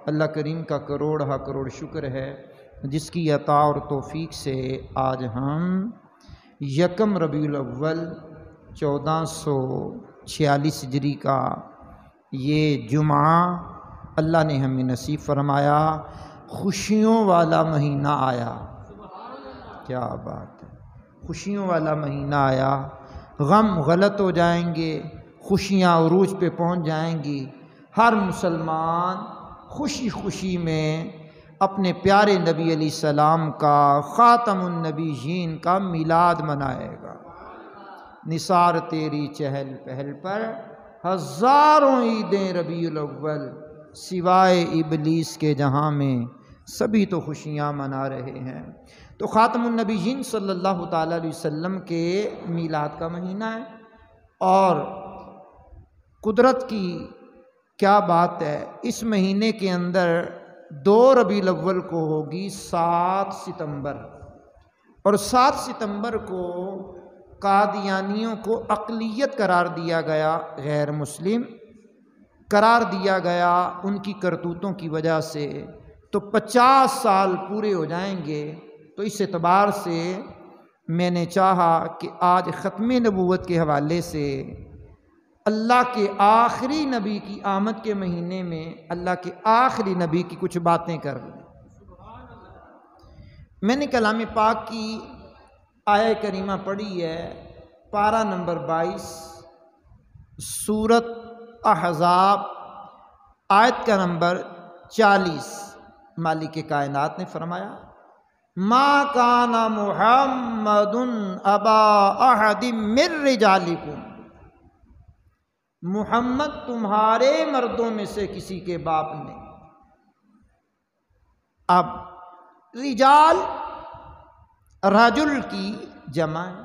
اللہ کریم کا کروڑ کروڑ شکر ہے جس کی عطا اور توفیق سے آج ہم یکم ربیع الاول 1446 ہجری کا یہ جمعہ اللہ نے ہمیں نصیب فرمایا، خوشیوں والا مہینہ آیا۔ کیا بات ہے، خوشیوں والا مہینہ آیا، غم غلط ہو جائیں گے، خوشیاں عروج پہ پہنچ جائیں گی۔ ہر مسلمان خوشی خوشی میں اپنے پیارے نبی علیہ السلام کا، خاتم النبیین کا میلاد منائے گا۔ نثار تیری چہل پہل پر ہزاروں عیدیں ربیع الاول، سوائے ابلیس کے جہاں میں سبھی تو خوشیاں منا رہے ہیں۔ تو خاتم النبیین صلی اللہ تعالیٰ علیہ وسلم کے میلاد کا مہینہ ہے، اور قدرت کی کیا بات ہے، اس مہینے کے اندر 2 ربیع الاول کو ہوگی 7 ستمبر، اور 7 ستمبر کو قادیانیوں کو اقلیت قرار دیا گیا، غیر مسلم قرار دیا گیا ان کی کرتوتوں کی وجہ سے۔ تو 50 سال پورے ہو جائیں گے، تو اس اعتبار سے میں نے چاہا کہ آج ختم نبوت کے حوالے سے اللہ کے آخری نبی کی آمد کے مہینے میں اللہ کے آخری نبی کی کچھ باتیں کر لیں۔ میں نے کلام پاک کی آیہ کریمہ پڑھی ہے، پارہ نمبر 22، سورۃ احزاب، آیت کا نمبر 40۔ مالک کائنات نے فرمایا، ما کان محمد ابا احد من رجالکم، محمد تمہارے مردوں میں سے کسی کے باپ نہیں۔ اب رجال رجل کی جمع ہے،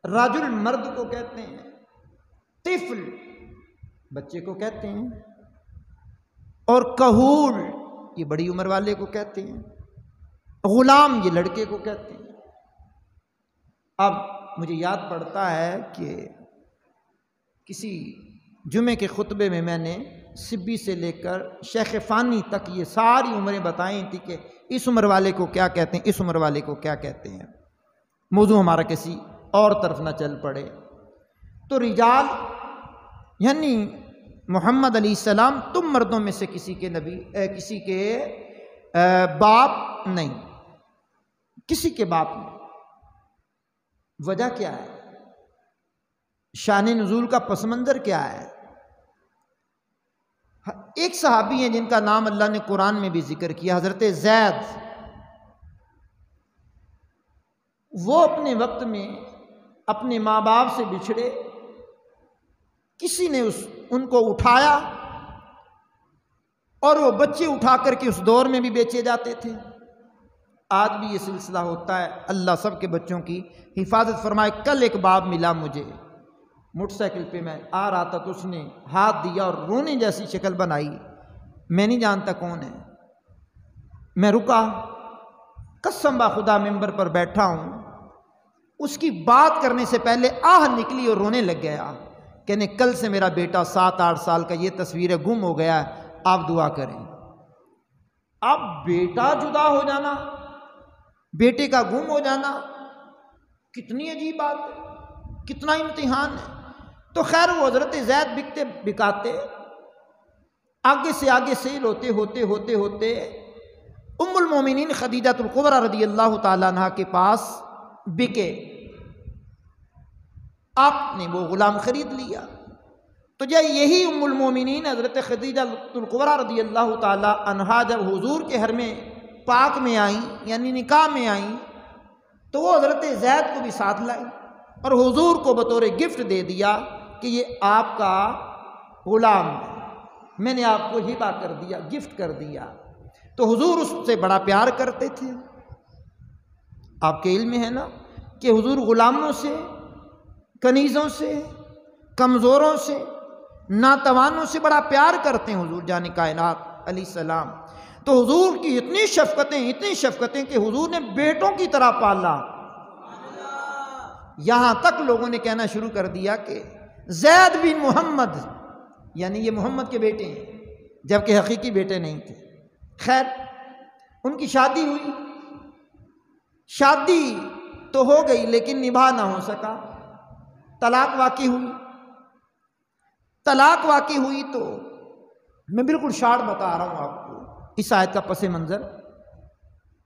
رجل مرد کو کہتے ہیں، طفل بچے کو کہتے ہیں، اور کہول یہ بڑی عمر والے کو کہتے ہیں، غلام یہ لڑکے کو کہتے ہیں۔ اب مجھے یاد پڑتا ہے کہ کسی جمعے کے خطبے میں نے سبی سے لے کر شیخ فانی تک یہ ساری عمریں بتائیں تھی کہ اس عمر والے کو کیا کہتے ہیں، اس عمر والے کو کیا کہتے ہیں، موضوع ہمارا کسی اور طرف نہ چل پڑے۔ تو رجال یعنی محمد علیہ السلام تم مردوں میں سے کسی کے نبی کسی کے باپ نہیں، کسی کے باپ نہیں۔ وجہ کیا ہے، شان نزول کا پس منظر کیا ہے؟ ایک صحابی ہیں جن کا نام اللہ نے قرآن میں بھی ذکر کیا، حضرت زید۔ وہ اپنے وقت میں اپنے ماں باپ سے بچھڑے، کسی نے ان کو اٹھایا، اور وہ بچے اٹھا کر کے اس دور میں بھی بیچے جاتے تھے۔ آج بھی یہ سلسلہ ہوتا ہے، اللہ سب کے بچوں کی حفاظت فرمائے۔ کل ایک باپ ملا مجھے، موٹر سائیکل پہ میں آ رہا تھا، تو اس نے ہاتھ دیا اور رونے جیسی شکل بنائی، میں نہیں جانتا کون ہے۔ میں رکا، قسم با خدا ممبر پر بیٹھا ہوں، اس کی بات کرنے سے پہلے آہ نکلی اور رونے لگ گیا، کہنے کل سے میرا بیٹا 7-8 سال کا، یہ تصویر گم ہو گیا ہے، آپ دعا کریں۔ اب بیٹا جدا ہو جانا، بیٹے کا گم ہو جانا، کتنی عجیب بات ہے، کتنا امتحان ہے۔ تو خیر وہ حضرت زید بکتے بکاتے، آگے سے آگے سیل ہوتے ہوتے ہوتے ہوتے ام المومنین خدیجہ الکبریٰ رضی اللہ تعالیٰ عنہ کے پاس بکے، آپ نے وہ غلام خرید لیا۔ تو جب یہی ام المومنین حضرت خدیجہ الکبریٰ رضی اللہ تعالیٰ عنہا جب حضور کے حرم پاک میں آئیں، یعنی نکاح میں آئیں، تو وہ حضرت زید کو بھی ساتھ لائیں اور حضور کو بطور گفٹ دے دیا کہ یہ آپ کا غلام ہے، میں نے آپ کو ہبہ کر دیا، گفٹ کر دیا۔ تو حضور اس سے بڑا پیار کرتے تھے۔ آپ کے علم میں ہے نا کہ حضور غلاموں سے، کنیزوں سے، کمزوروں سے، ناتوانوں سے بڑا پیار کرتے ہیں حضور جان کائنات علیہ السلام۔ تو حضور کی اتنی شفقتیں کہ حضور نے بیٹوں کی طرح پالا۔ یہاں تک لوگوں نے کہنا شروع کر دیا کہ زید بن محمد، یعنی یہ محمد کے بیٹے ہیں، جبکہ حقیقی بیٹے نہیں تھے۔ خیر ان کی شادی ہوئی، شادی تو ہو گئی لیکن نبھا نہ ہو سکا، طلاق واقع ہوئی۔ طلاق واقع ہوئی تو میں بالکل شارٹ بتا رہا ہوں آپ کو اس آیت کا پس منظر۔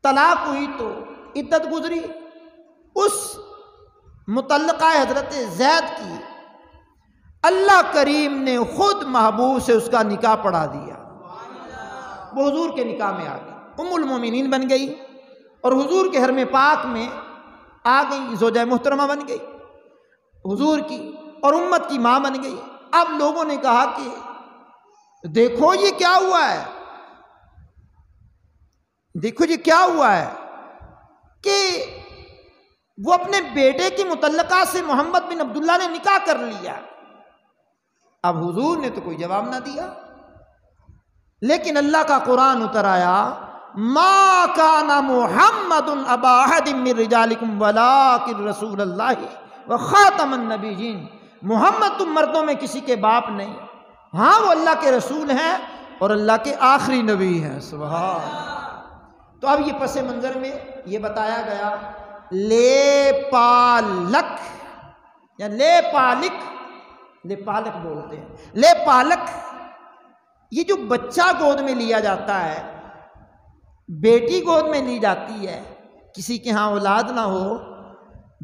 طلاق ہوئی تو عدت گزری، اس مطلقہ حضرت زید کی اللہ کریم نے خود محبوب سے اس کا نکاح پڑھا دیا، وہ حضور کے نکاح میں آ گئی، ام المومنین بن گئی اور حضور کے حرم پاک میں آ گئی، زوجہ محترمہ بن گئی حضور کی اور امت کی ماں بن گئی۔ اب لوگوں نے کہا کہ دیکھو یہ کیا ہوا ہے، دیکھو یہ کیا ہوا ہے کہ وہ اپنے بیٹے کی مطلقہ سے محمد بن عبداللہ نے نکاح کر لیا۔ اب حضور نے تو کوئی جواب نہ دیا، لیکن اللہ کا قرآن اتر آیا، ما کان محمد ابا احد من رجالکم ولکن رسول اللہ وخاتم النبیین۔ محمد تم مردوں میں کسی کے باپ نہیں، ہاں وہ اللہ کے رسول ہیں اور اللہ کے آخری نبی ہیں۔ سبحان۔ تو اب یہ پس منظر میں یہ بتایا گیا، لے پالک یا لے پالک، لے پالک بولتے ہیں، لے پالک، یہ جو بچہ گود میں لیا جاتا ہے، بیٹی گود میں لی جاتی ہے، کسی کے ہاں اولاد نہ ہو،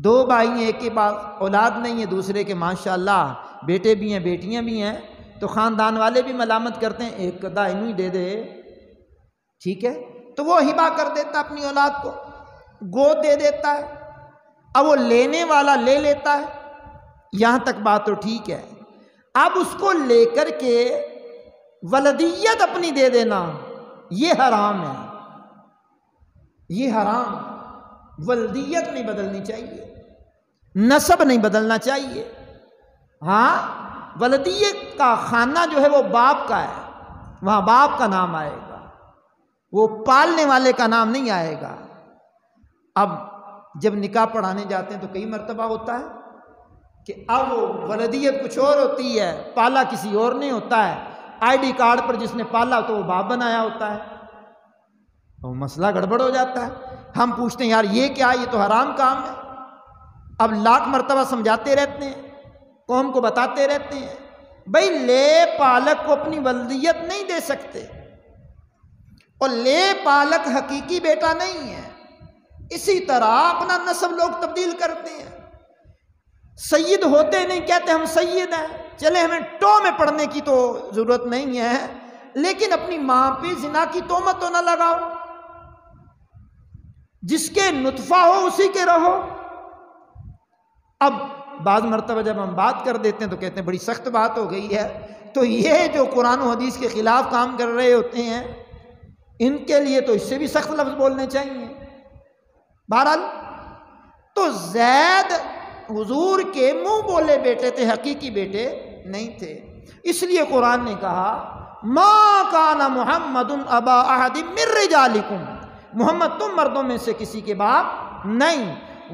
دو بھائی ہیں، ایک کے پاس اولاد نہیں ہے، دوسرے کے ماشاءاللہ بیٹے بھی ہیں بیٹیاں بھی ہیں، تو خاندان والے بھی ملامت کرتے ہیں ایک گدا انہوں ہی دے دے، ٹھیک ہے، تو وہ ہبہ کر دیتا اپنی اولاد کو، گود دے دیتا ہے، اب وہ لینے والا لے لیتا ہے، یہاں تک بات تو ٹھیک ہے۔ اب اس کو لے کر کے ولدیت اپنی دے دینا یہ حرام ہے، یہ حرام، ولدیت نہیں بدلنی چاہیے، نسب نہیں بدلنا چاہیے۔ ہاں ولدیت کا خانہ جو ہے وہ باپ کا ہے، وہاں باپ کا نام آئے گا، وہ پالنے والے کا نام نہیں آئے گا۔ اب جب نکاح پڑھانے جاتے ہیں تو کئی مرتبہ ہوتا ہے کہ اب وہ ولدیت کچھ اور ہوتی ہے، پالا کسی اور نے ہوتا ہے، آئی ڈی کارڈ پر جس نے پالا تو وہ باپ بنایا ہوتا ہے، تو مسئلہ گڑبڑ ہو جاتا ہے۔ ہم پوچھتے ہیں یار یہ کیا، یہ تو حرام کام ہے۔ اب لاکھ مرتبہ سمجھاتے رہتے ہیں، قوم کو بتاتے رہتے ہیں، بھئی لے پالک کو اپنی ولدیت نہیں دے سکتے، اور لے پالک حقیقی بیٹا نہیں ہے۔ اسی طرح اپنا نسب لوگ تبدیل کرتے ہیں، سید ہوتے نہیں، کہتے ہم سید ہیں، چلے ہمیں ٹو میں پڑھنے کی تو ضرورت نہیں ہے، لیکن اپنی ماں پہ زنا کی تہمت تو نہ لگاؤ، جس کے نطفہ ہو اسی کے رہو۔ اب بعض مرتبہ جب ہم بات کر دیتے ہیں تو کہتے ہیں بڑی سخت بات ہو گئی ہے، تو یہ جو قرآن و حدیث کے خلاف کام کر رہے ہوتے ہیں ان کے لیے تو اس سے بھی سخت لفظ بولنے چاہیے۔ بہرحال تو زید حضور کے منہ بولے بیٹے تھے، حقیقی بیٹے نہیں تھے، اس لیے قرآن نے کہا ما کان محمد ابا احد من رجالکم، محمد تم مردوں میں سے کسی کے باپ نہیں،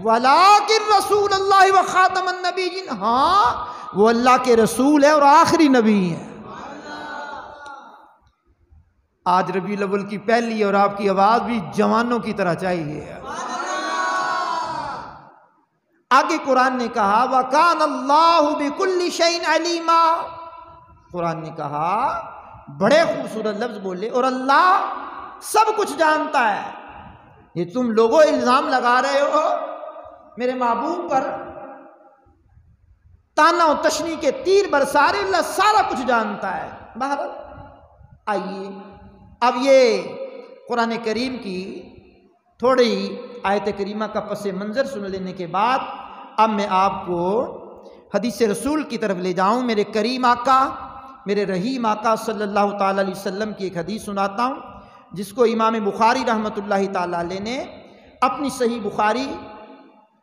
ولیکن رسول اللہ و خاتم النبیین، ہاں وہ اللہ کے رسول ہے اور آخری نبی ہے۔ آج ربیع الاول کی پہلی اور آپ کی آواز بھی جوانوں کی طرح چاہیے۔ آگے قرآن نے کہا وَكَانَ اللَّهُ بِكُلِّ شَيْءٍ عَلِيمًا، قرآن نے کہا بڑے خوبصورت لفظ بولے، اور اللہ سب کچھ جانتا ہے۔ یہ تم لوگوں الزام لگا رہے ہو میرے محبوب پر، تانا و تشنی کے تیر برسا رہے، اللہ سارا کچھ جانتا ہے۔ بہرحال آئیے اب یہ قرآن کریم کی تھوڑی آیت کریمہ کا پس منظر سن لینے کے بعد اب میں آپ کو حدیث رسول کی طرف لے جاؤں۔ میرے کریم آقا، میرے رحیم آقا صلی اللہ تعالیٰ علیہ وسلم کی ایک حدیث سناتا ہوں، جس کو امام بخاری رحمۃ اللہ تعالیٰ علیہ نے اپنی صحیح بخاری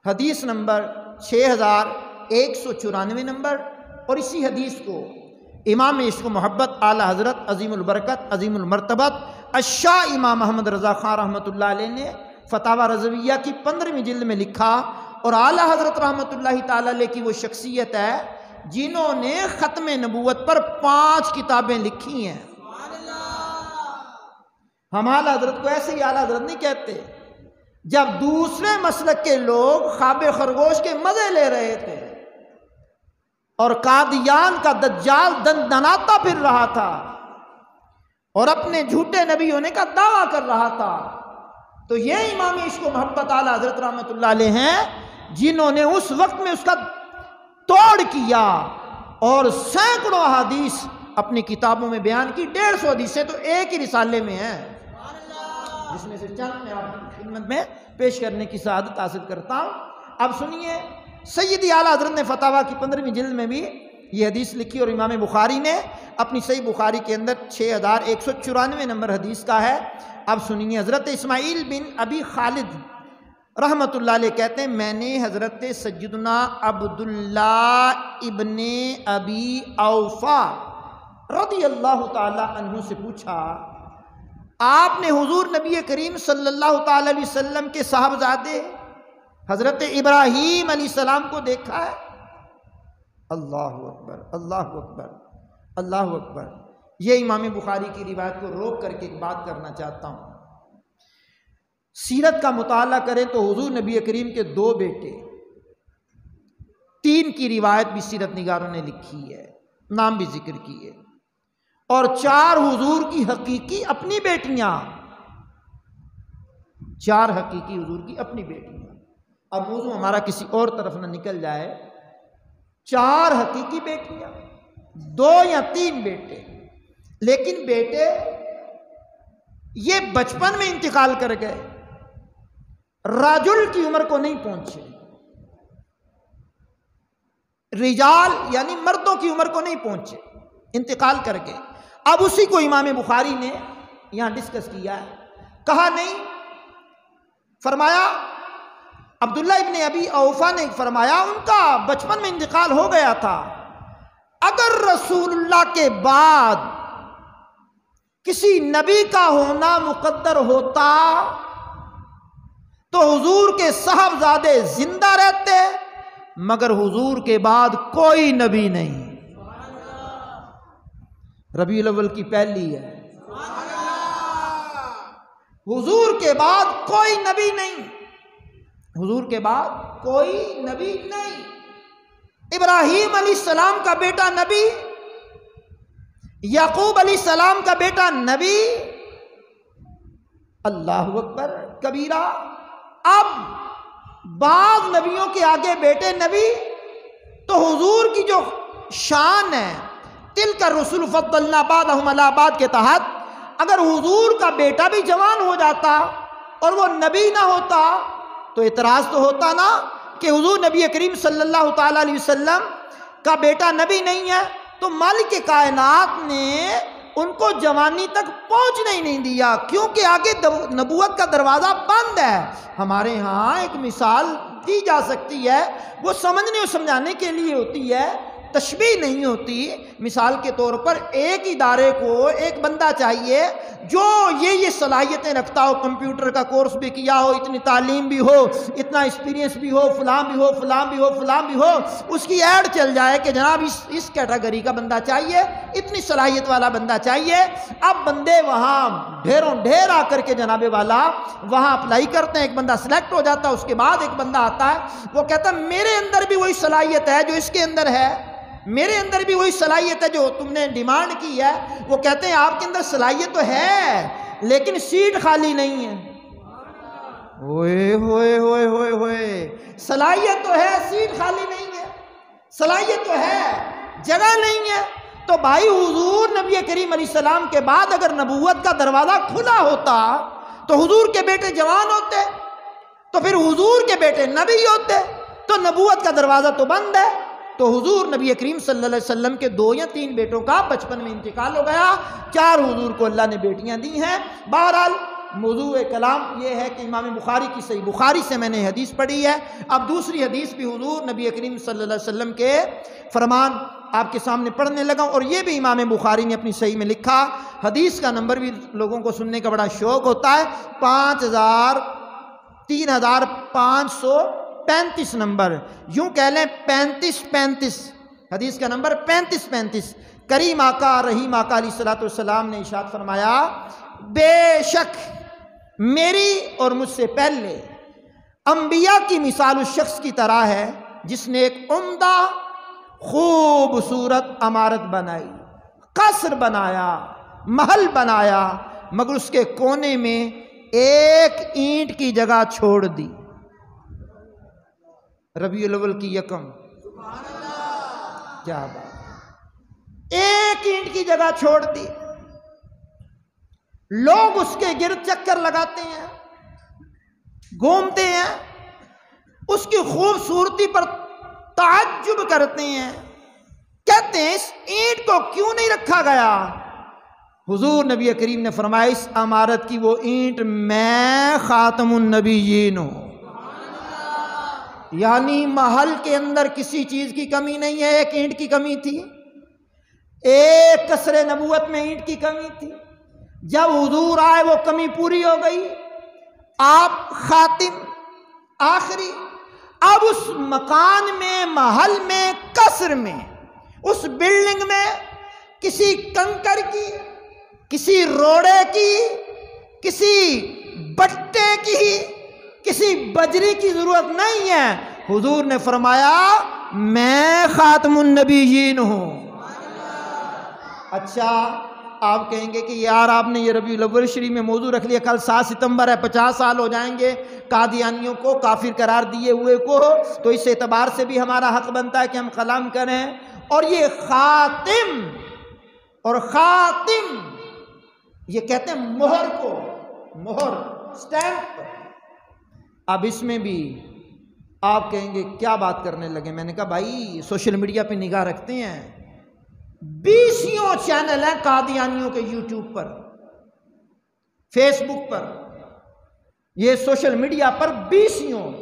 حدیث نمبر 6194 نمبر، اور اسی حدیث کو امام عشق و محبت اعلیٰ حضرت عظیم البرکت عظیم المرتبت الشاہ امام محمد رضا خان رحمۃ اللہ علیہ نے فتاوی رضویہ کی 15ویں جلد میں لکھا، اور اعلیٰ حضرت رحمۃ اللہ تعالیٰ علیہ کی وہ شخصیت ہے جنہوں نے ختم نبوت پر 5 کتابیں لکھی ہیں۔ ہم اعلیٰ حضرت کو ایسے ہی اعلیٰ حضرت نہیں کہتے۔ جب دوسرے مسلک کے لوگ خواب خرگوش کے مزے لے رہے تھے اور قادیان کا دجال دندناتا پھر رہا تھا اور اپنے جھوٹے نبی ہونے کا دعویٰ کر رہا تھا، تو یہ امام عشق و محبت اعلیٰ حضرت رحمۃ اللہ علیہ ہیں جنہوں نے اس وقت میں اس کا توڑ کیا اور سینکڑوں احادیث اپنی کتابوں میں بیان کی۔ 150 حدیثیں تو ایک ہی رسالے میں ہیں، جس میں سے چند میں آپ کی خدمت میں پیش کرنے کی سعادت حاصل کرتا ہوں۔ اب سنیے، سیدی اعلیٰ حضرت نے فتاویٰ کی 15ویں جلد میں بھی یہ حدیث لکھی، اور امام بخاری نے اپنی صحیح بخاری کے اندر 6194 نمبر حدیث کا ہے۔ اب سنیے، حضرت اسماعیل بن ابی خالد رحمت اللہ علیہ کہتے ہیں میں نے حضرت سیدنا عبداللہ ابن ابی اوفا رضی اللہ تعالی عنہ سے پوچھا، آپ نے حضور نبی کریم صلی اللہ تعالی علیہ وسلم کے صاحبزادے حضرت ابراہیم علیہ السلام کو دیکھا ہے؟ اللہ اکبر، اللہ اکبر، اللہ اکبر۔ یہ امام بخاری کی روایت کو روک کر کے ایک بات کرنا چاہتا ہوں۔ سیرت کا مطالعہ کریں تو حضور نبی کریم کے 2 بیٹے، 3 کی روایت بھی سیرت نگاروں نے لکھی ہے، نام بھی ذکر کیے، اور 4 حضور کی حقیقی اپنی بیٹیاں، 4 حقیقی حضور کی اپنی بیٹیاں۔ اب موضوع ہمارا کسی اور طرف نہ نکل جائے، 4 حقیقی بیٹیاں، 2 یا 3 بیٹے، لیکن بیٹے یہ بچپن میں انتقال کر گئے، رجل کی عمر کو نہیں پہنچے، رجال یعنی مردوں کی عمر کو نہیں پہنچے، انتقال کر گئے۔ اب اسی کو امام بخاری نے یہاں ڈسکس کیا ہے، کہا نہیں، فرمایا عبداللہ ابن ابی اوفا نے فرمایا ان کا بچپن میں انتقال ہو گیا تھا، اگر رسول اللہ کے بعد کسی نبی کا ہونا مقدر ہوتا تو حضور کے صاحبزادے زندہ رہتے، مگر حضور کے بعد کوئی نبی نہیں۔ ربیع الاول کی پہلی ہے، حضور کے بعد کوئی نبی نہیں، حضور کے بعد کوئی نبی نہیں۔ ابراہیم علیہ السلام کا بیٹا نبی، یعقوب علیہ السلام کا بیٹا نبی، اللہ اکبر کبیرہ۔ اب بعض نبیوں کے آگے بیٹے نبی، تو حضور کی جو شان ہے تلک الرسل فضلنا بعضهم علی بعض کے تحت اگر حضور کا بیٹا بھی جوان ہو جاتا اور وہ نبی نہ ہوتا تو اعتراض تو ہوتا نا کہ حضور نبی کریم صلی اللہ تعالی علیہ وسلم کا بیٹا نبی نہیں ہے، تو مالک کائنات نے ان کو جوانی تک پہنچنے ہی نہیں دیا، کیونکہ آگے نبوت کا دروازہ بند ہے۔ ہمارے ہاں ایک مثال دی جا سکتی ہے، وہ سمجھنے اور سمجھانے کے لیے ہوتی ہے، تشبیہ نہیں ہوتی۔ مثال کے طور پر ایک ادارے کو ایک بندہ چاہیے جو یہ صلاحیتیں رکھتا ہو، کمپیوٹر کا کورس بھی کیا ہو، اتنی تعلیم بھی ہو، اتنا ایکسپیرینس بھی ہو، فلاں بھی ہو، فلاں بھی ہو، فلاں بھی ہو، اس کی ایڈ چل جائے کہ جناب اس کیٹیگری کا بندہ چاہیے، اتنی صلاحیت والا بندہ چاہیے۔ اب بندے وہاں ڈھیروں ڈھیر آ کر کے جناب والا وہاں اپلائی کرتے ہیں، ایک بندہ سلیکٹ ہو جاتا ہے، اس کے بعد ایک بندہ آتا ہے، وہ کہتا ہے میرے اندر بھی وہی صلاحیت ہے جو اس کے اندر ہے، میرے اندر بھی وہی صلاحیت ہے جو تم نے ڈیمانڈ کی ہے۔ وہ کہتے ہیں آپ کے اندر صلاحیت تو ہے لیکن سیٹ خالی نہیں ہے۔ ہوئے ہوئے ہوئے ہوئے ہوئے، صلاحیت تو ہے، سیٹ خالی نہیں ہے، صلاحیت تو ہے، جگہ نہیں ہے۔ تو بھائی حضور نبی کریم علیہ السلام کے بعد اگر نبوت کا دروازہ کھلا ہوتا تو حضور کے بیٹے جوان ہوتے، تو پھر حضور کے بیٹے نبی ہوتے، تو نبوت کا دروازہ تو بند ہے۔ تو حضور نبی کریم صلی اللہ علیہ وسلم کے 2 یا 3 بیٹوں کا بچپن میں انتقال ہو گیا، 4 حضور کو اللہ نے بیٹیاں دی ہیں۔ بہرحال موضوع کلام یہ ہے کہ امام بخاری کی صحیح بخاری سے میں نے حدیث پڑھی ہے۔ اب دوسری حدیث بھی حضور نبی کریم صلی اللہ علیہ وسلم کے فرمان آپ کے سامنے پڑھنے لگا، اور یہ بھی امام بخاری نے اپنی صحیح میں لکھا۔ حدیث کا نمبر بھی لوگوں کو سننے کا بڑا شوق ہوتا ہے، 3535 نمبر، یوں کہہ لیں 3535، حدیث کا نمبر 3535۔ کریم آقا رحیم آقا علیہ الصلوۃ والسلام نے ارشاد فرمایا بے شک میری اور مجھ سے پہلے انبیاء کی مثال اس شخص کی طرح ہے جس نے ایک عمدہ خوبصورت عمارت بنائی، قصر بنایا، محل بنایا، مگر اس کے کونے میں ایک اینٹ کی جگہ چھوڑ دی۔ ربیع الاول کی یکم، کیا بات، ایک اینٹ کی جگہ چھوڑ دی۔ لوگ اس کے گرد چکر لگاتے ہیں، گھومتے ہیں، اس کی خوبصورتی پر تعجب کرتے ہیں، کہتے ہیں اس اینٹ کو کیوں نہیں رکھا گیا؟ حضور نبی کریم نے فرمایا اس عمارت کی وہ اینٹ میں خاتم النبیین ہوں، یعنی محل کے اندر کسی چیز کی کمی نہیں ہے۔ ایک اینٹ کی کمی تھی، ایک قصر نبوت میں اینٹ کی کمی تھی، جب حضور آئے وہ کمی پوری ہو گئی، آپ خاتم آخری۔ اب اس مکان میں، محل میں، قصر میں، اس بلڈنگ میں کسی کنکر کی، کسی روڑے کی، کسی بٹے کی، کسی بجری کی ضرورت نہیں ہے۔ حضور نے فرمایا میں خاتم النبیین ہوں۔ اچھا آپ کہیں گے کہ یار آپ نے یہ ربیع الاول شریف میں موضوع رکھ لیا، کل 7 ستمبر ہے، 50 سال ہو جائیں گے قادیانیوں کو کافر قرار دیے ہوئے کو، تو اس اعتبار سے بھی ہمارا حق بنتا ہے کہ ہم کلام کریں۔ اور یہ خاتم اور خاتم یہ کہتے ہیں مہر کو، مہر سٹیمپ۔ اب اس میں بھی آپ کہیں گے کیا بات کرنے لگے؟ میں نے کہا بھائی سوشل میڈیا پہ نگاہ رکھتے ہیں، 20 چینل ہیں قادیانیوں کے یوٹیوب پر، فیس بک پر، یہ سوشل میڈیا پر 20،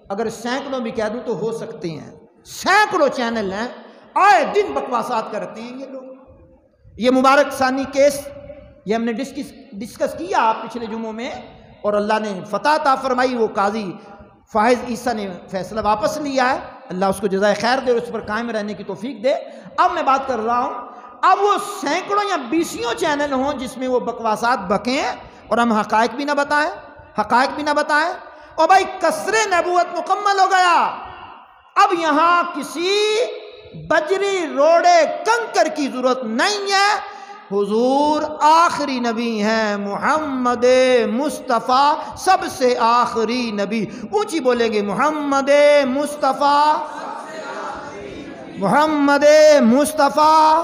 اگر سینکڑوں بھی کہہ دوں تو ہو سکتے ہیں، سینکڑوں چینل ہیں، آئے دن بکواسات کرتے ہیں یہ لوگ۔ یہ مبارک ثانی کیس یہ ہم نے ڈسکس کیا پچھلے جمعوں میں، اور اللہ نے فتح عطا فرمائی، وہ قاضی فائز عیسیٰ نے فیصلہ واپس لیا ہے، اللہ اس کو جزائے خیر دے اور اس پر قائم رہنے کی توفیق دے۔ اب میں بات کر رہا ہوں، اب وہ سینکڑوں یا 20 چینل ہوں جس میں وہ بکواسات بکیں اور ہم حقائق بھی نہ بتائیں، حقائق بھی نہ بتائیں۔ اور بھائی قصر نبوت مکمل ہو گیا، اب یہاں کسی بجری روڑے کنکر کی ضرورت نہیں ہے، حضور آخری نبی ہیں، محمد مصطفیٰ سب سے آخری نبی۔ اونچی بولیں گے محمد مصطفیٰ، محمد مصطفیٰ،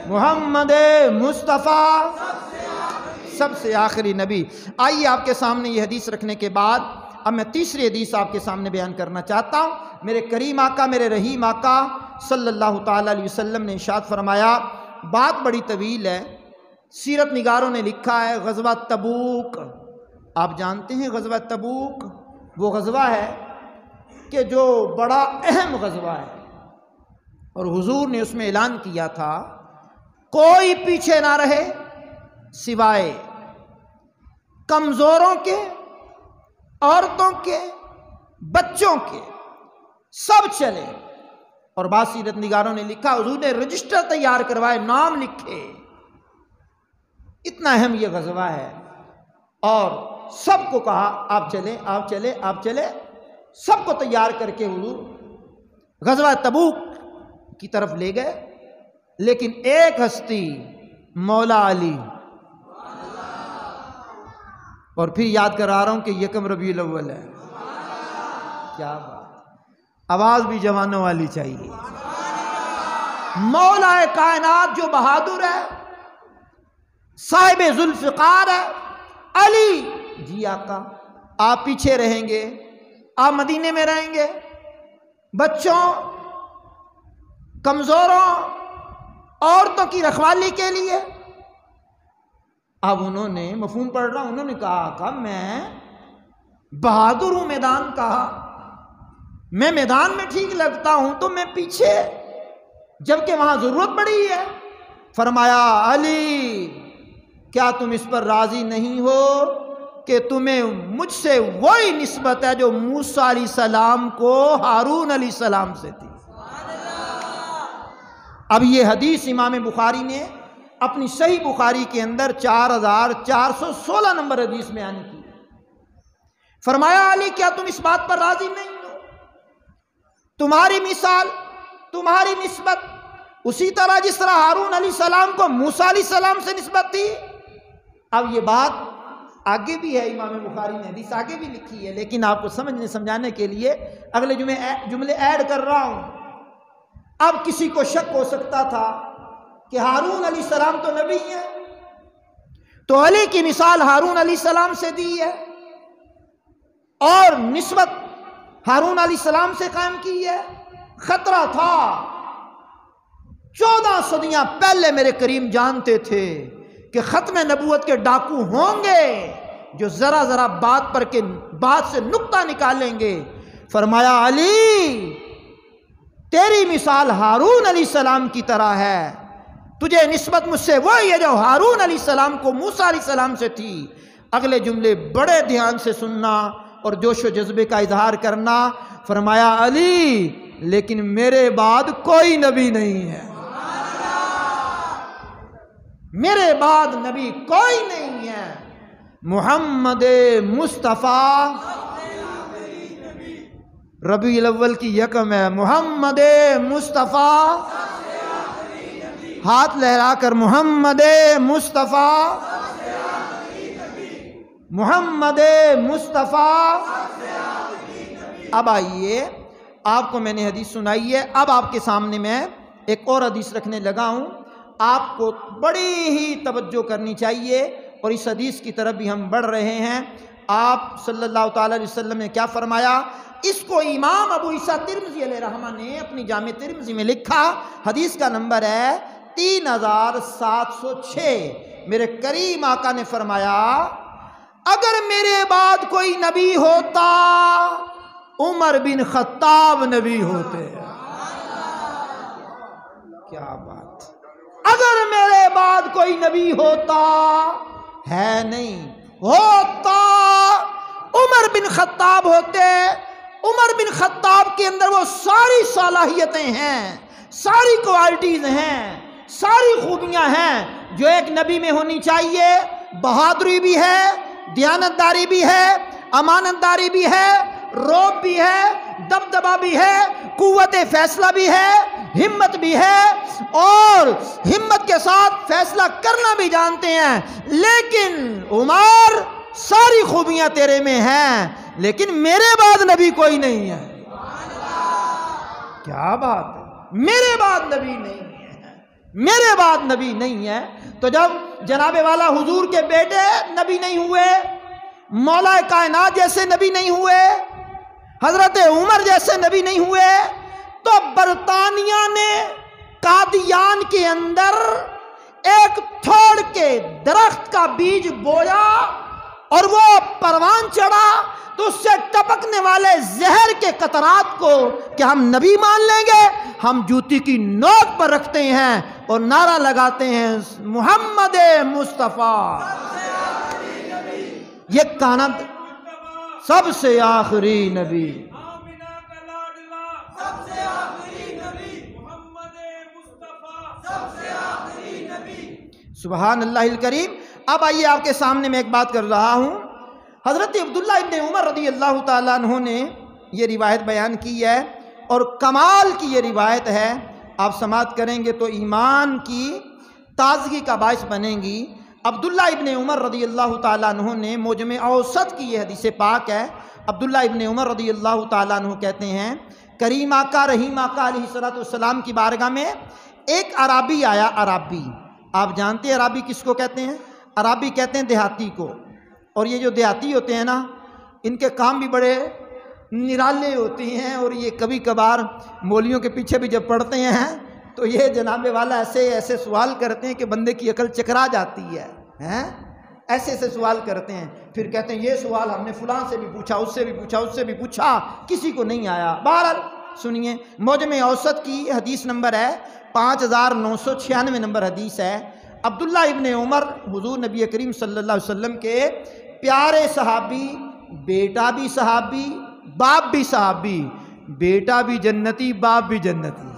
محمد مصطفیٰ سب سے آخری نبی۔ آئیے آپ کے سامنے یہ حدیث رکھنے کے بعد اب میں تیسری حدیث آپ کے سامنے بیان کرنا چاہتا ہوں۔ میرے کریم آقا، میرے رحیم آقا صلی اللہ تعالیٰ علیہ وسلم نے ارشاد فرمایا، بات بڑی طویل ہے، سیرت نگاروں نے لکھا ہے غزوہ تبوک۔ آپ جانتے ہیں غزوہ تبوک وہ غزوہ ہے کہ جو بڑا اہم غزوہ ہے، اور حضور نے اس میں اعلان کیا تھا کوئی پیچھے نہ رہے سوائے کمزوروں کے، عورتوں کے، بچوں کے، سب چلے۔ اور بعض سیرت نگاروں نے لکھا حضور نے رجسٹر تیار کروائے، نام لکھے، اتنا اہم یہ غزوہ ہے، اور سب کو کہا آپ چلیں، آپ چلیں، آپ چلیں، سب کو تیار کر کے حضور غزوہ تبوک کی طرف لے گئے۔ لیکن ایک ہستی مولا علی، اور پھر یاد کرا رہا ہوں کہ یکم ربیع الاول ہے، کیا بات، آواز بھی جوانوں والی چاہیے۔ مولا کائنات جو بہادر ہے، صاحب ذوالفقار ہے، علی جی آقا آپ پیچھے رہیں گے، آپ مدینے میں رہیں گے، بچوں، کمزوروں، عورتوں کی رکھوالی کے لیے۔ اب انہوں نے مفہوم پڑھ رہا ہوں، انہوں نے کہا آقا میں بہادر ہوں، میدان کہا، میں میدان میں ٹھیک لگتا ہوں تو میں پیچھے، جبکہ وہاں ضرورت پڑی ہے۔ فرمایا علی کیا تم اس پر راضی نہیں ہو کہ تمہیں مجھ سے وہی نسبت ہے جو موسیٰ علیہ السلام کو ہارون علیہ السلام سے تھی۔ اب یہ حدیث امام بخاری نے اپنی صحیح بخاری کے اندر 4416 نمبر حدیث میں آنے کی. فرمایا علی کیا تم اس بات پر راضی نہیں ہو؟ تمہاری مثال، تمہاری نسبت اسی طرح جس طرح ہارون علیہ السلام کو موسیٰ علیہ السلام سے نسبت تھی. اب یہ بات آگے بھی ہے، امام بخاری نے حدیث آگے بھی لکھی ہے، لیکن آپ کو سمجھانے کے لیے اگلے جملے ایڈ کر رہا ہوں. اب کسی کو شک ہو سکتا تھا کہ ہارون علیہ السلام تو نبی ہیں، تو علی کی مثال ہارون علیہ السلام سے دی ہے اور نسبت ہارون علیہ السلام سے قائم کی ہے. خطرہ تھا. 14 صدیاں پہلے میرے کریم جانتے تھے کہ ختم نبوت کے ڈاکو ہوں گے جو ذرا ذرا بات سے نقطہ نکالیں گے. فرمایا علی تیری مثال ہارون علیہ السلام کی طرح ہے، تجھے نسبت مجھ سے وہی ہے جو ہارون علیہ السلام کو موسیٰ علیہ السلام سے تھی. اگلے جملے بڑے دھیان سے سننا اور جوش و جذبے کا اظہار کرنا. فرمایا علی لیکن میرے بعد کوئی نبی نہیں ہے، میرے بعد نبی کوئی نہیں ہے. محمد مصطفیٰ ربیع الاول کی یکم ہے. محمد مصطفیٰ، ہاتھ لہرا کر محمد مصطفیٰ، محمد مصطفیٰ. اب آئیے، آپ کو میں نے حدیث سنائی ہے، اب آپ کے سامنے میں ایک اور حدیث رکھنے لگا ہوں. آپ کو بڑی ہی توجہ کرنی چاہیے اور اس حدیث کی طرف بھی ہم بڑھ رہے ہیں. آپ صلی اللہ تعالیٰ علیہ وسلم نے کیا فرمایا؟ اس کو امام ابو عیسیٰ ترمذی علیہ رحمہ نے اپنی جامع ترمذی میں لکھا. حدیث کا نمبر ہے 3706. میرے کریم آقا نے فرمایا اگر میرے بعد کوئی نبی ہوتا عمر بن خطاب نبی ہوتے. کیا بات! اگر میرے بعد کوئی نبی ہوتا، ہے نہیں، ہوتا عمر بن خطاب ہوتے. عمر بن خطاب کے اندر وہ ساری صلاحیتیں ہیں، ساری کوالٹیز ہیں، ساری خوبیاں ہیں جو ایک نبی میں ہونی چاہیے. بہادری بھی ہے، دیانتداری بھی ہے، امانت داری بھی ہے، روب بھی ہے، دبدبا بھی ہے، قوت فیصلہ بھی ہے، ہمت بھی ہے، اور ہمت کے ساتھ فیصلہ کرنا بھی جانتے ہیں. لیکن عمر ساری خوبیاں تیرے میں ہیں لیکن میرے بعد نبی کوئی نہیں ہے. کیا بات ہے! میرے بعد نبی نہیں ہے، میرے بعد نبی نہیں ہے. تو جب جناب والا حضور کے بیٹے نبی نہیں ہوئے، مولا کائنات جیسے نبی نہیں ہوئے، حضرت عمر جیسے نبی نہیں ہوئے، تو برطانیہ نے قادیان کے اندر ایک تھوڑ کے درخت کا بیج بویا اور وہ پروان چڑھا تو اس سے ٹپکنے والے زہر کے قطرات کو کیا ہم نبی مان لیں گے؟ ہم جوتی کی نوک پر رکھتے ہیں اور نعرہ لگاتے ہیں محمد مصطفیٰ. یہ کانت سب سے آخری نبی، سبحان اللہ الکریم. اب آئیے آپ کے سامنے میں ایک بات کر رہا ہوں. حضرت عبداللہ ابن عمر رضی اللہ تعالیٰ عنہ نے یہ روایت بیان کی ہے اور کمال کی یہ روایت ہے. آپ سماعت کریں گے تو ایمان کی تازگی کا باعث بنیں گی. عبداللہ ابن عمر رضی اللہ تعالیٰ عنہ نے موجم اوسط کی یہ حدیث پاک ہے. عبداللہ ابن عمر رضی اللہ تعالیٰ عنہ کہتے ہیں کریم آقا رحیم آقا علیہ السلام کی بارگاہ میں ایک عرابی آیا. عرابی آپ جانتے ہیں عرابی کس کو کہتے ہیں؟ عرابی کہتے ہیں دیہاتی کو. اور یہ جو دیہاتی ہوتے ہیں نا، ان کے کام بھی بڑے نرالے ہوتے ہیں اور یہ کبھی کبھار مولیوں کے پیچھے بھی جب پڑھتے ہیں تو یہ جناب والا ایسے سوال کرتے ہیں کہ بندے کی عقل چکرا جاتی ہے. ایسے سوال کرتے ہیں، پھر کہتے ہیں یہ سوال ہم نے فلاں سے بھی پوچھا، اس سے بھی پوچھا، اس سے بھی پوچھا، کسی کو نہیں آیا. بہرحال سنیے، موجم اوسط کی حدیث نمبر ہے 5996 نمبر حدیث ہے. عبداللہ ابن عمر حضور نبی کریم صلی اللہ علیہ وسلم کے پیارے صحابی، بیٹا بھی صحابی، باپ بھی صحابی، بیٹا بھی جنتی، باپ بھی جنتی.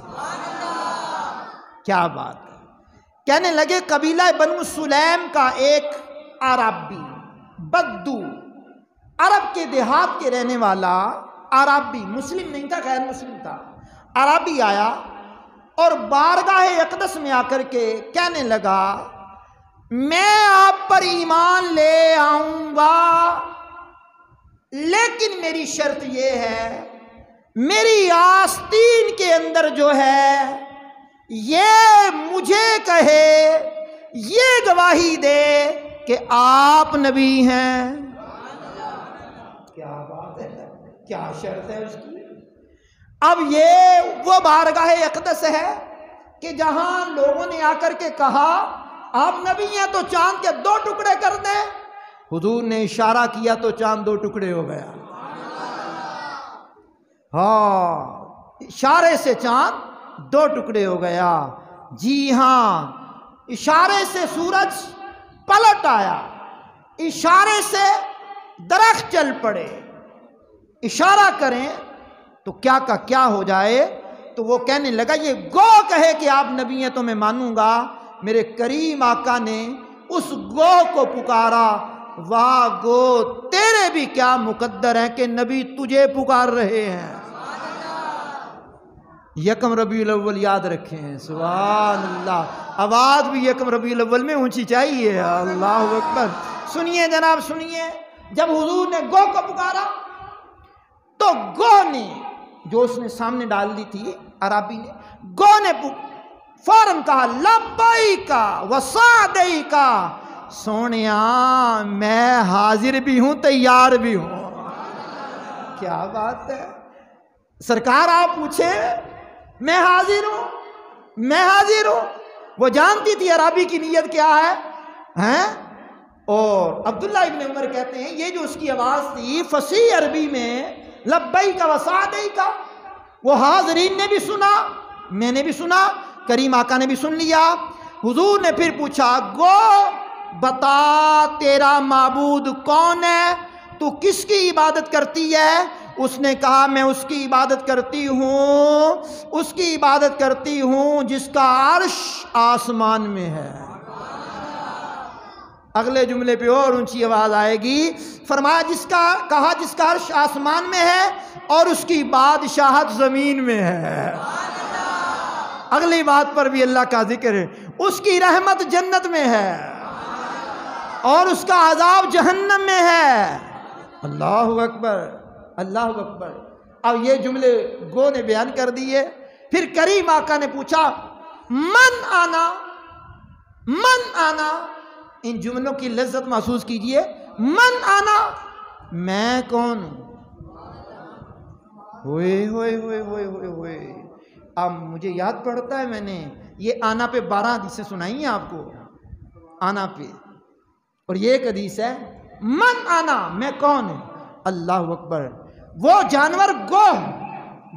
کیا بات ہے! کہنے لگے قبیلہ بنو سلیم کا ایک عربی بدو، عرب کے دیہات کے رہنے والا عربی، مسلم نہیں تھا، غیر مسلم تھا، عربی آیا اور بارگاہ اقدس میں آ کر کے کہنے لگا میں آپ پر ایمان لے آؤں گا، لیکن میری شرط یہ ہے میری آستین کے اندر جو ہے یہ مجھے کہے، یہ گواہی دے کہ آپ نبی ہیں۔ کیا بات ہے، کیا شرط ہے اس کی؟ اب یہ وہ بارگاہ اقدس ہے کہ جہاں لوگوں نے آ کر کے کہا آپ نبی ہیں تو چاند کے 2 ٹکڑے کر دیں، حضور نے اشارہ کیا تو چاند 2 ٹکڑے ہو گیا۔ ہاں، اشارے سے چاند 2 ٹکڑے ہو گیا۔ جی ہاں، اشارے سے سورج پلٹ آیا، اشارے سے درخت چل پڑے، اشارہ کریں تو کیا کا کیا ہو جائے۔ تو وہ کہنے لگا یہ گو کہے کہ آپ نبی ہیں تو میں مانوں گا۔ میرے کریم آقا نے اس گو کو پکارا، واہ گو تیرے بھی کیا مقدر ہیں کہ نبی تجھے پکار رہے ہیں۔ یکم ربیع الاول یاد رکھیں، سبحان اللہ، آواز بھی یکم ربیع الاول میں اونچی چاہیے، اللہ اکبر۔ سنیے جناب سنیے، جب حضور نے گو کو پکارا تو گو نے، جو اس نے سامنے ڈال دی تھی عربی نے، گو نے فوراً کہا لبیک و سعدیک، سونیا میں حاضر بھی ہوں تیار بھی ہوں۔ کیا بات ہے سرکار، آپ پوچھے میں حاضر ہوں، میں حاضر ہوں۔ وہ جانتی تھی عربی کی نیت کیا ہے، اور عبداللہ ابن عمر کہتے ہیں یہ جو اس کی آواز تھی فصیح عربی میں لبیک و سعدیک، وہ حاضرین نے بھی سنا، میں نے بھی سنا، کریم آقا نے بھی سن لیا۔ حضور نے پھر پوچھا گو بتا تیرا معبود کون ہے، تو کس کی عبادت کرتی ہے؟ اس نے کہا میں اس کی عبادت کرتی ہوں، اس کی عبادت کرتی ہوں جس کا عرش آسمان میں ہے۔ اگلے جملے پہ اور اونچی آواز آئے گی، فرمایا جس کا عرش آسمان میں ہے اور اس کی بادشاہت زمین میں ہے۔ اگلی بات پر بھی اللہ کا ذکر ہے، اس کی رحمت جنت میں ہے اور اس کا عذاب جہنم میں ہے۔ اللہ اکبر، اللہ اکبر۔ اب یہ جملے گو نے بیان کر دیے۔ پھر کریم آقا نے پوچھا من آنا، من آنا، ان جملوں کی لذت محسوس کیجئے، من آنا، میں کون ہوں؟ ہوئے ہوئے ہوئے ہوئے ہوئے ہوئے، اب مجھے یاد پڑتا ہے میں نے یہ آنا پہ 12 حدیثیں سنائی ہیں آپ کو، آنا پہ، اور یہ ایک حدیث ہے من آنا، میں کون ہوں؟ اللہ اکبر۔ وہ جانور گو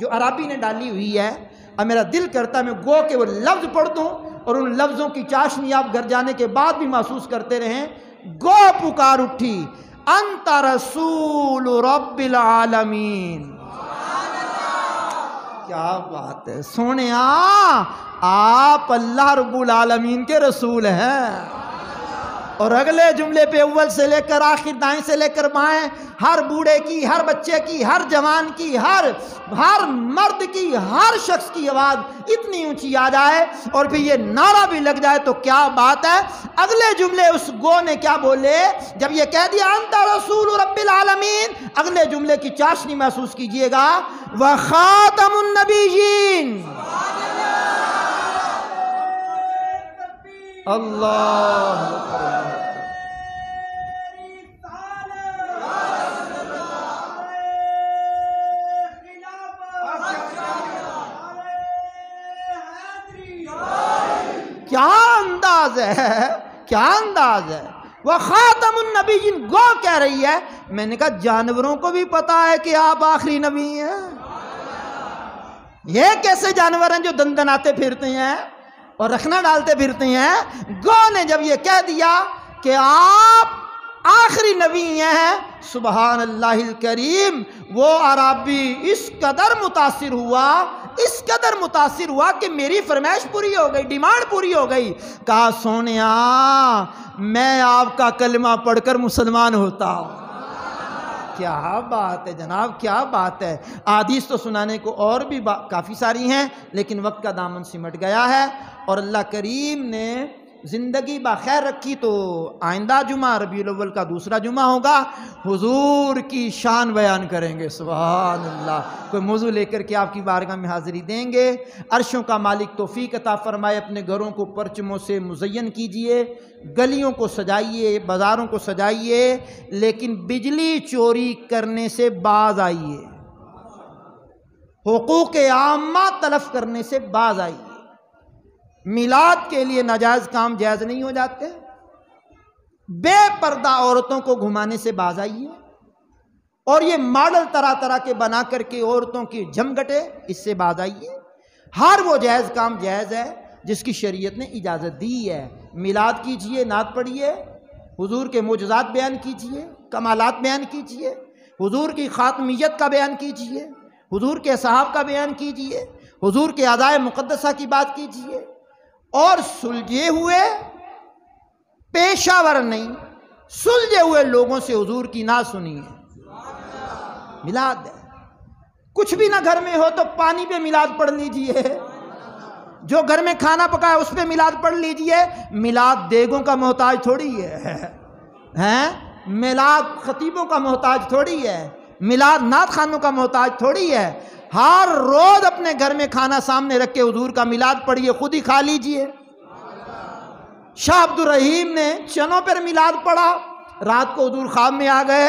جو عربی نے ڈالی ہوئی ہے، اب میرا دل کرتا ہے میں گو کے وہ لفظ پڑھ دوں اور ان لفظوں کی چاشنی آپ گھر جانے کے بعد بھی محسوس کرتے رہیں۔ گو پکار اٹھی انت رسول رب العالمین۔ کیا بات ہے سونیا، آپ اللہ رب العالمین کے رسول ہیں۔ اور اگلے جملے پہ اول سے لے کر آخر، دائیں سے لے کر بائیں، ہر بوڑھے کی، ہر بچے کی، ہر جوان کی، ہر مرد کی، ہر شخص کی آواز اتنی اونچی آ جائے اور پھر یہ نعرہ بھی لگ جائے تو کیا بات ہے۔ اگلے جملے اس گو نے کیا بولے جب یہ کہہ دیا انت رسول رب العالمین، اگلے جملے کی چاشنی محسوس کیجئے گا، وخاتم النبیین۔ اللہ کیا انداز ہے، کیا انداز ہے۔ وہ خاتم النبیین گو کہہ رہی ہے، میں نے کہا جانوروں کو بھی پتا ہے کہ آپ آخری نبی ہیں۔ یہ کیسے جانور ہیں جو دندناتے پھرتے ہیں اور رکھنا ڈالتے پھرتے ہیں؟ گو نے جب یہ کہہ دیا کہ آپ آخری نبی ہیں، سبحان اللہ الکریم، وہ عربی اس قدر متاثر ہوا، اس قدر متاثر ہوا کہ میری فرمائش پوری ہو گئی، ڈیمانڈ پوری ہو گئی. کہا سونیا میں آپ کا کلمہ پڑھ کر مسلمان ہوتا ہوں. کیا بات ہے جناب، کیا بات ہے. احادیث تو سنانے کو اور بھی کافی ساری ہیں، لیکن وقت کا دامن سمٹ گیا ہے، اور اللہ کریم نے زندگی بخیر رکھی تو آئندہ جمعہ ربیع الاول کا دوسرا جمعہ ہوگا، حضور کی شان بیان کریں گے. سبحان اللہ. کوئی موضوع لے کر کے آپ کی بارگاہ میں حاضری دیں گے. عرشوں کا مالک توفیق عطا فرمائے. اپنے گھروں کو پرچموں سے مزین کیجئے، گلیوں کو سجائیے، بازاروں کو سجائیے، لیکن بجلی چوری کرنے سے باز آئیے، حقوق عامہ تلف کرنے سے باز آئیے. میلاد کے لیے ناجائز کام جائز نہیں ہو جاتے. بے پردہ عورتوں کو گھمانے سے باز آئیے، اور یہ ماڈل طرح طرح کے بنا کر کے عورتوں کی جمگٹے، اس سے باز آئیے. ہر وہ جائز کام جائز ہے جس کی شریعت نے اجازت دی ہے. میلاد کیجئے، نعت پڑھیے، حضور کے معجزات بیان کیجئے، کمالات بیان کیجئے، حضور کی خاتمیت کا بیان کیجئے، حضور کے اصحاب کا بیان کیجئے، حضور کے اعضائے مقدسہ کی بات کیجئے، اور سلجھے ہوئے پیشہ ور نہیں، سلجھے ہوئے لوگوں سے حضور کی نعت سنیے. میلاد ہے. کچھ بھی نہ گھر میں ہو تو پانی پہ میلاد پڑھ لیجئے، جو گھر میں کھانا پکا ہے اس پہ میلاد پڑھ لیجئے. میلاد دیگوں کا محتاج تھوڑی ہے، میلاد خطیبوں کا محتاج تھوڑی ہے، میلاد نعت خوانوں کا محتاج تھوڑی ہے. ہر روز اپنے گھر میں کھانا سامنے رکھ کے حضور کا میلاد پڑھیے، خود ہی کھا لیجئے. شاہ عبد الرحیم نے چنوں پر میلاد پڑھا، رات کو حضور خواب میں آ گئے.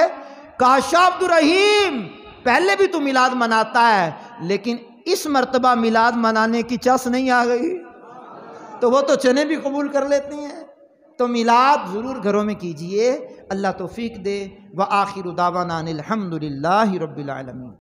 کہا شاہ عبد الرحیم پہلے بھی تو میلاد مناتا ہے، لیکن اس مرتبہ میلاد منانے کی چس نہیں آ گئی. تو وہ تو چنے بھی قبول کر لیتے ہیں. تو میلاد ضرور گھروں میں کیجئے. اللہ توفیق دے. وآخر دعوانا الحمدللہ رب العالمین.